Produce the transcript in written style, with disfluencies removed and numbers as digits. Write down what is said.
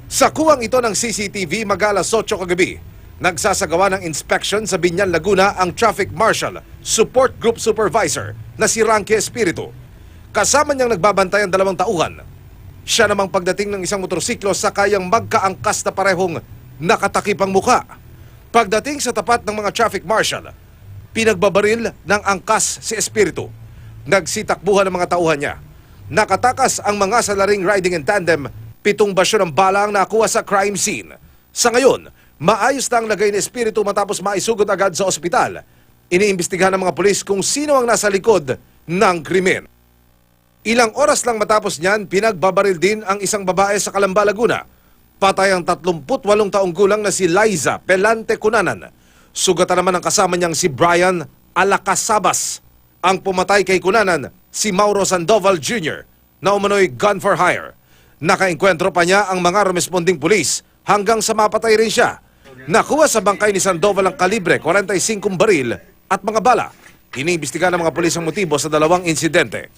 Sa kuwang ito ng CCTV mag-alas 8 kagabi, nagsasagawa ng inspection sa Binyan, Laguna ang Traffic Marshal, Support Group Supervisor na si Ranky Espiritu. Kasama niyang nagbabantay ang 2 tauhan. Siya namang pagdating ng isang motorsiklo sa kayang magkaangkas na parehong nakatakip ang muka. Pagdating sa tapat ng mga traffic marshal, pinagbabaril ng angkas si Espiritu. Nagsitakbuhan ng mga tauhan niya. Nakatakas ang mga salaring riding in tandem, 7 basyo ng bala ang nakuha sa crime scene. Sa ngayon, maayos na ang lagay ni Espiritu matapos maisugod agad sa ospital. Iniimbestigahan ng mga pulis kung sino ang nasa likod ng krimen. Ilang oras lang matapos niyan, pinagbabaril din ang isang babae sa Calamba, Laguna. Patay ang 38 taong gulang na si Liza Pelante Cunanan. Sugatan naman ang kasama niyang si Brian Alacasabas. Ang pumatay kay Cunanan, si Mauro Sandoval Jr. na umano'y gun for hire. Nakaengkwentro pa niya ang mga rumesponding pulis hanggang sa mapatay rin siya. Nakuha sa bangkay ni Sandoval ang kalibre 45 baril at mga bala. Iniimbestigahan ng mga pulis ang motibo sa 2 insidente.